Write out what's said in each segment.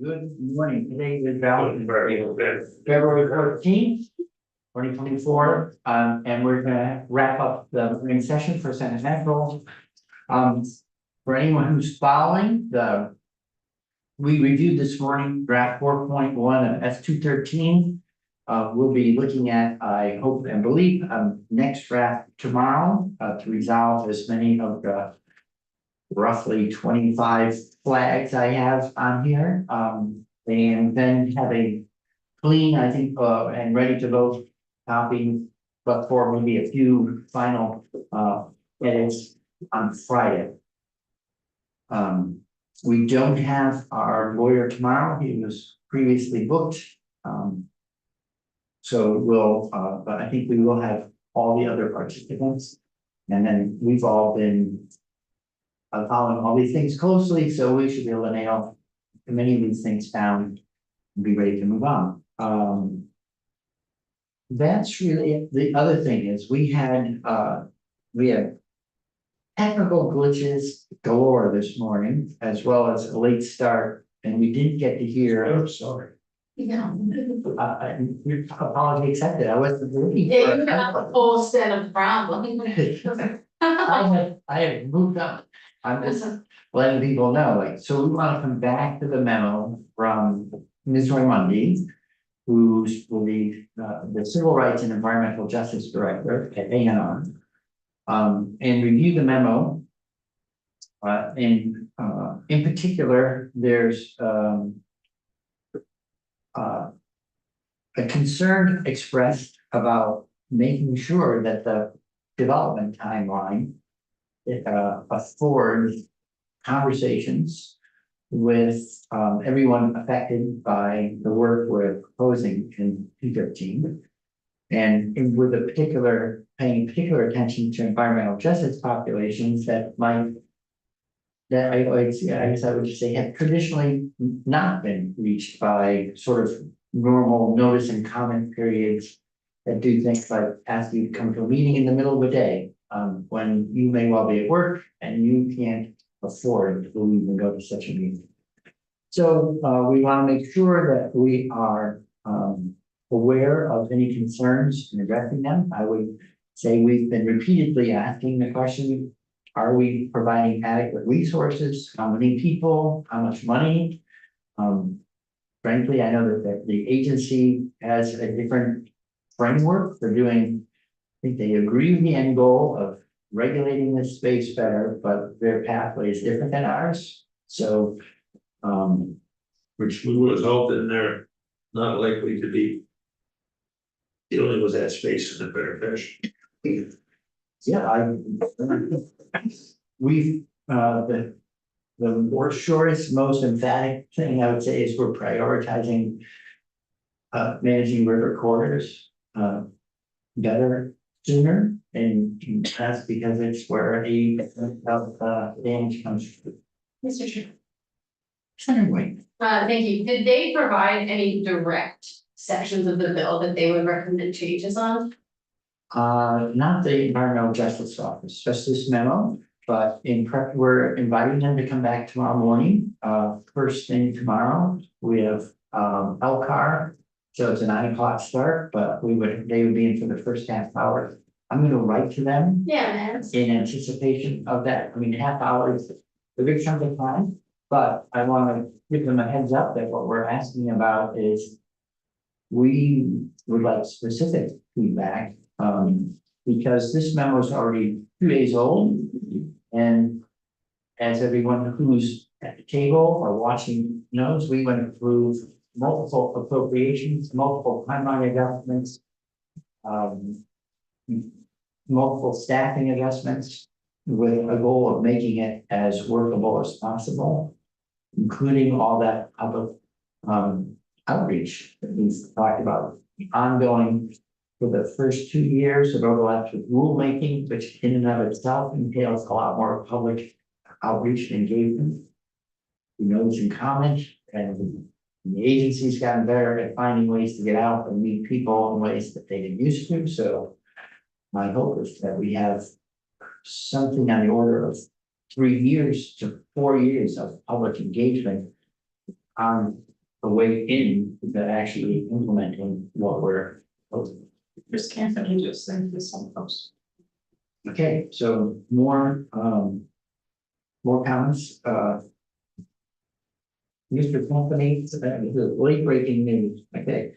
Good morning. Today is February 14th, 2024. And we're gonna wrap up the morning session for Senate Central. For anyone who's following we reviewed this morning draft 4.1 of S213. We'll be looking at, I hope and believe, next draft tomorrow to resolve as many of the roughly 25 flags I have on here. And then have a clean, I think, and ready to vote copy, but for maybe a few final edits on Friday. We don't have our lawyer tomorrow. He was previously booked. So we'll, but I think we will have all the other participants. And then we've all been following all these things closely, so we should be able to nail many of these things down and be ready to move on. That's really it. The other thing is we had technical glitches galore this morning, as well as a late start, and we didn't get to hear. Oh, sorry. Yeah. Your apology accepted. I wasn't looking for. Yeah, you have a whole set of problems. I have moved up. I'm just letting people know, like, so we want to come back to the memo from Ms. Raimondi, who will be the Civil Rights and Environmental Justice Director at ANR, and review the memo. In particular, there's a concern expressed about making sure that the development timeline affords conversations with everyone affected by the work we're proposing in P13, and with a paying particular attention to environmental justice populations that I guess I would just say have traditionally not been reached by sort of normal notice and comment periods that do things like ask you to come to a meeting in the middle of the day, when you may well be at work and you can't afford to even go to such a meeting. So we want to make sure that we are aware of any concerns and addressing them. I would say we've been repeatedly asking the question, are we providing adequate resources? How many people? How much money? Frankly, I know that the agency has a different framework for doing. I think they agree with the end goal of regulating this space better, but their pathway is different than ours. So, Which we would hope that they're not likely to be dealing with that space in a better fashion. yeah, we've the more shortest, most emphatic thing I would say is we're prioritizing managing river corridors better sooner, and that's because it's where 80% of damage comes from. Mr. Chair. Senator White. Thank you. Did they provide any direct sections of the bill that they would recommend changes on? Not the Environmental Justice Office, just this memo, but we're inviting them to come back tomorrow morning. First thing tomorrow, we have LCAR, so it's a 9 o'clock start, but they would be in for the first half hour. I'm gonna write to them Yeah, man. in anticipation of that. I mean, half hour is a big chunk of time, but I want to give them a heads up that what we're asking about is we would like specific feedback, because this memo is already 2 days old. And as everyone who's at the table or watching knows, we went through multiple appropriations, multiple timeline adjustments, multiple staffing adjustments with a goal of making it as workable as possible, including all that public outreach that we've talked about, ongoing for the first 2 years of overlaps with rulemaking, which in and of itself entails a lot more public outreach and engagement. We know it's in comment, and the agency's gotten better at finding ways to get out and meet people in ways that they didn't used to. So my hope is that we have something on the order of 3 years to 4 years of public engagement on the way in to actually implementing what we're proposing. Chris Campbell just sent this some post. Okay, so more comments, Mr. Company, the late breaking news, okay.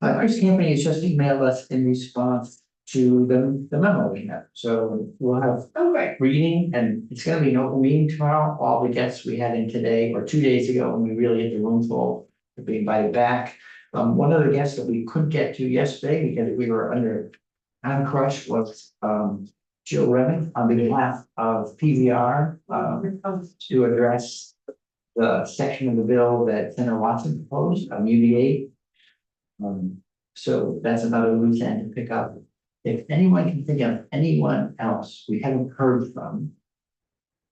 Chris Company has just emailed us in response to the memo we have, so we'll have Oh, great. reading, and it's gonna be an open meeting tomorrow. All the guests we had in today, or 2 days ago, when we really hit the room full, will be invited back. One of the guests that we couldn't get to yesterday because we were under time crush was Jill Remick on behalf of PVR to address the section of the bill that Senator Watson proposed on UVA. So that's another loose end to pick up. If anyone can think of anyone else we haven't heard from,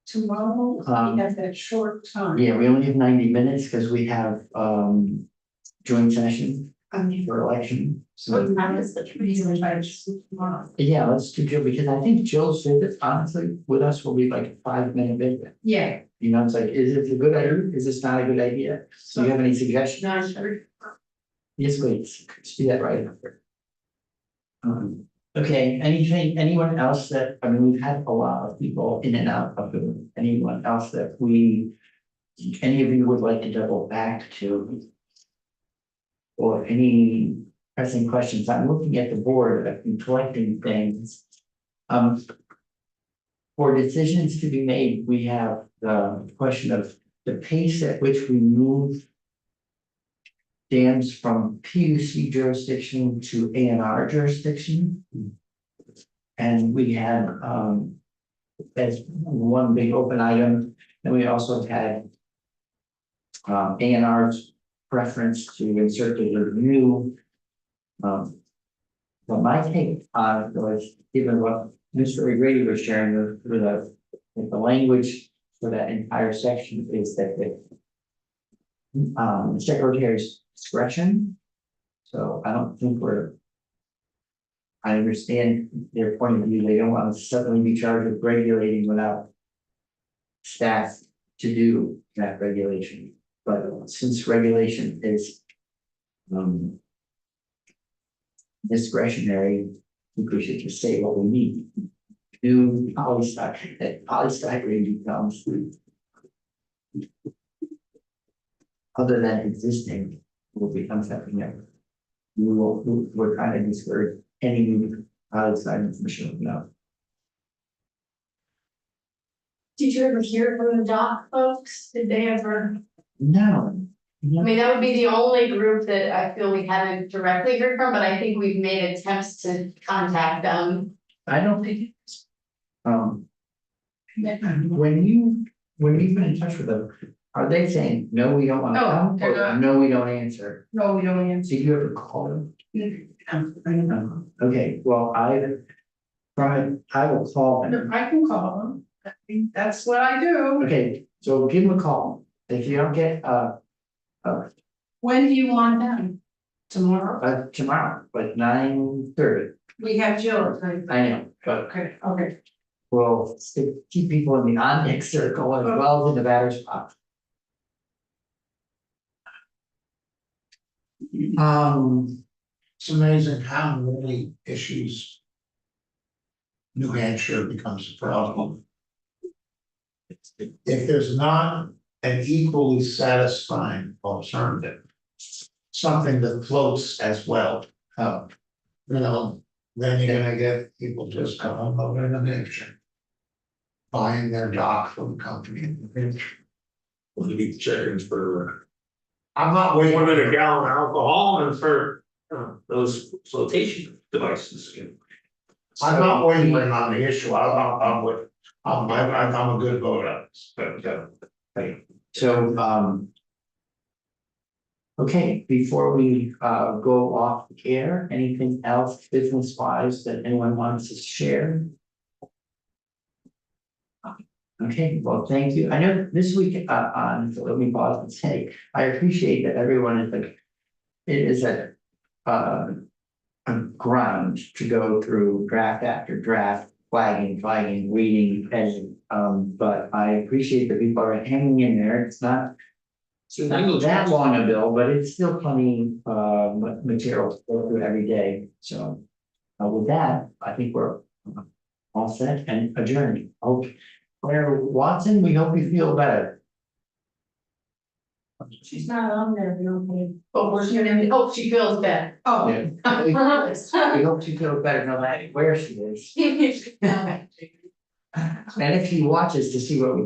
Tomorrow, we have that short time. yeah, we only have 90 minutes because we have joint session for election. So Time is the reason I just tomorrow. yeah, let's do Jill, because I think Jill's visit honestly with us will be like a 5-minute visit. Yeah. You know, it's like, is this a good idea? Is this not a good idea? Do you have any suggestions? Not sure. Yes, please, see that right after. Okay, anyone else that, I mean, we've had a lot of people in and out of the room, anyone else that any of you would like to double back to? Or any pressing questions, I'm looking at the board, I've been collecting things. For decisions to be made, we have the question of the pace at which we move dams from PUC jurisdiction to ANR jurisdiction. And we had, as one big open item, and we also had ANR's preference to insert the review. But my take on was, given what Mr. O'Grady was sharing with the language for that entire section is that the secretary's discretion. So I don't think I understand their point of view. They don't want to suddenly be charged with regulating without staff to do that regulation. But since regulation is discretionary, I think we should just say what we need. Do polystyrene, that polystyrene becomes other than existing will become something else. We're trying to discourage any new polystyrene from showing up. Did you ever hear from the dock folks? Did they ever? No. I mean, that would be the only group that I feel we haven't directly heard from, but I think we've made attempts to contact them. I don't think it's. When you've been in touch with them, are they saying, no, we don't want to No, come, they're or not. no, we don't answer? No, we don't answer. Did you ever call them? I Okay, well, I will call them. can call them. I think that's what I do. Okay, so give them a call. If you don't get, When do you want them? Tomorrow? tomorrow, like 9:30, We have Jill. I know, but Okay, okay. we'll keep people in the on-deck circle as well as in the batter's box. It's amazing how many issues New Hampshire becomes a problem. If there's not an equally satisfying alternative, something that floats as well, Oh, you know, then you're gonna get people just coming over to New Hampshire, buying their dock from a company in New Hampshire. We'll need chickens for I'm not waiting. 1 minute gallon of alcohol and for those flotation devices. I'm not wavering on the issue, I'm a good voter, but, so, okay, before we go off the air, anything else business wise that anyone wants to share? Okay, well, thank you. I know this week so let me pause and say, I appreciate that everyone is like, it is a grind to go through draft after draft, flagging, reading, and, but I appreciate that people are hanging in there, it's not. It's not that long a bill, but it's still plenty, material to go through every day, so. With that, I think we're all set and adjourned. Hope, Claire Watson, we hope you feel better. She's not on there, we don't need. Oh, where's your name? Oh, she feels bad. Oh. We hope she feels better no matter where she is. Okay. And if she watches to see what we